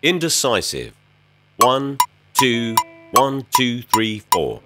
Indecisive. 1, 2, 1, 2, 3, 4.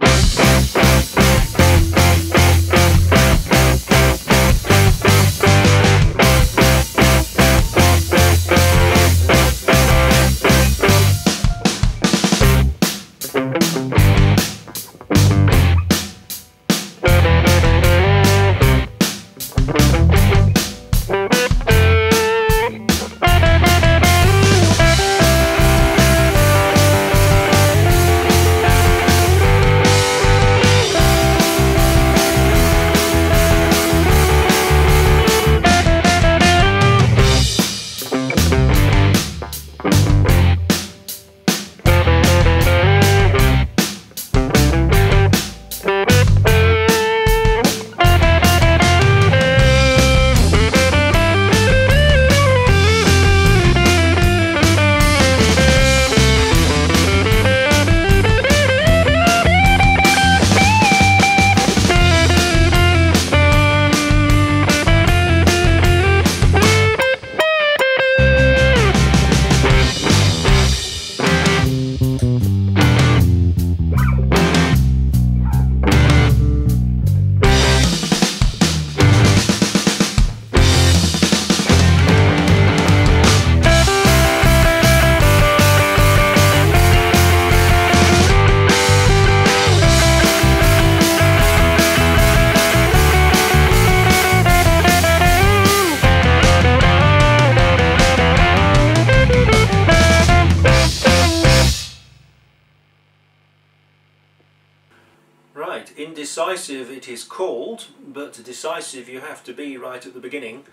Right, indecisive it is called, but decisive you have to be right at the beginning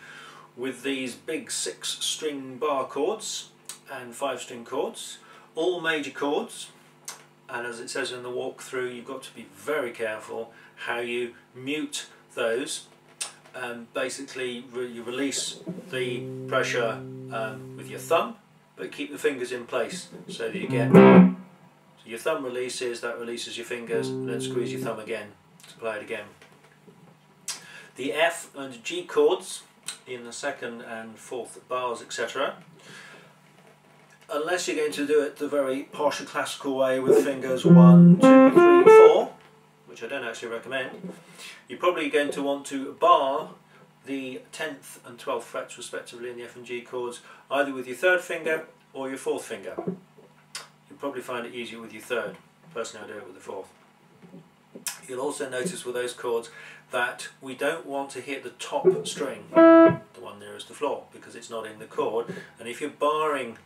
with these big 6-string bar chords and 5-string chords, all major chords, and as it says in the walkthrough you've got to be very careful how you mute those. Basically you release the pressure with your thumb, but keep the fingers in place so that you get... So your thumb releases, that releases your fingers, and then squeeze your thumb again to play it again. The F and G chords in the 2nd and 4th bars, etc. Unless you're going to do it the very posh and classical way with fingers 1, 2, 3, 4, which I don't actually recommend, you're probably going to want to bar the 10th and 12th frets respectively in the F and G chords either with your 3rd finger or your 4th finger. You'll probably find it easier with your 3rd. Personally I do it with the 4th. You'll also notice with those chords that we don't want to hit the top string, the one nearest the floor, because it's not in the chord, and if you're barring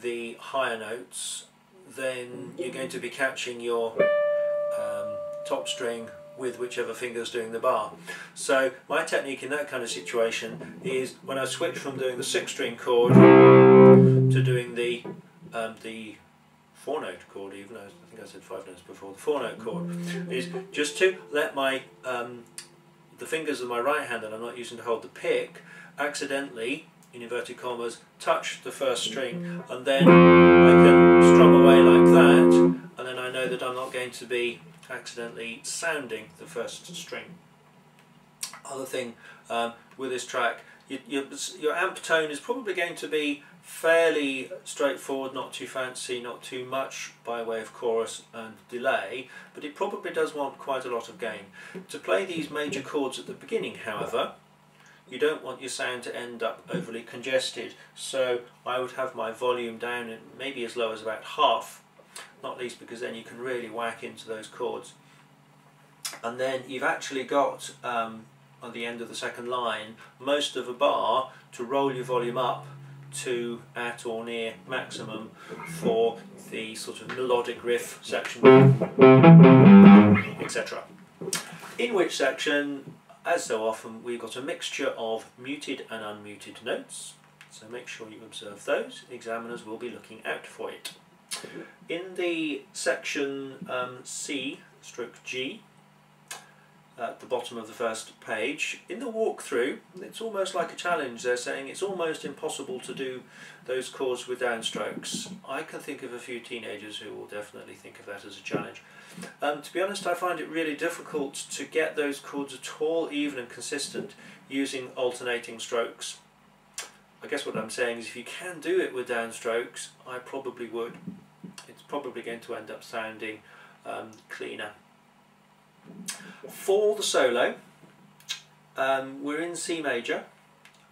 the higher notes then you're going to be catching your top string with whichever finger's doing the bar. So my technique in that kind of situation is when I switch from doing the 6-string chord to doing the 4-note chord, even though I think I said 5 notes before, the 4-note chord, is just to let my the fingers of my right hand that I'm not using to hold the pick accidentally, in inverted commas, touch the 1st string, and then I can strum away like that, and then I know that I'm not going to be accidentally sounding the 1st string. Other thing with this track, your amp tone is probably going to be fairly straightforward, not too fancy, not too much by way of chorus and delay, but it probably does want quite a lot of gain. To play these major chords at the beginning, however, you don't want your sound to end up overly congested, so I would have my volume down at maybe as low as about half, not least because then you can really whack into those chords. And then you've actually got on the end of the 2nd line most of a bar to roll your volume up to at or near maximum for the sort of melodic riff section, etc. In which section, as so often, we've got a mixture of muted and unmuted notes, so make sure you observe those. Examiners will be looking out for it. In the section C/G, at the bottom of the 1st page, in the walkthrough, it's almost like a challenge. They're saying it's almost impossible to do those chords with downstrokes. I can think of a few teenagers who will definitely think of that as a challenge. To be honest, I find it really difficult to get those chords at all even and consistent using alternating strokes. I guess what I'm saying is if you can do it with downstrokes, I probably would. It's probably going to end up sounding cleaner. For the solo, we're in C major,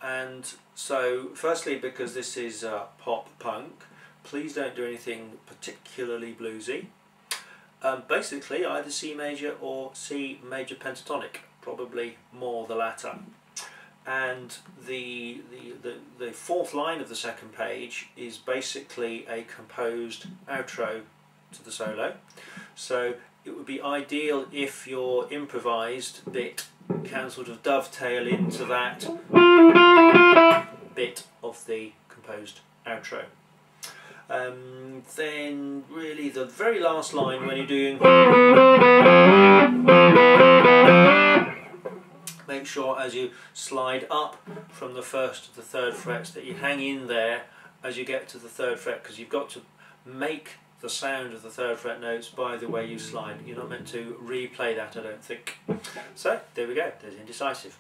and so firstly, because this is pop punk, please don't do anything particularly bluesy. Basically either C major or C major pentatonic, probably more the latter. And the fourth line of the second page is basically a composed outro to the solo. So it would be ideal if your improvised bit can sort of dovetail into that bit of the composed outro. Then really the very last line, when you're doing, make sure as you slide up from the first to the third frets that you hang in there as you get to the third fret, because you've got to make the sound of the third fret notes by the way you slide. You're not meant to replay that, I don't think. So there we go, there's Indecisive.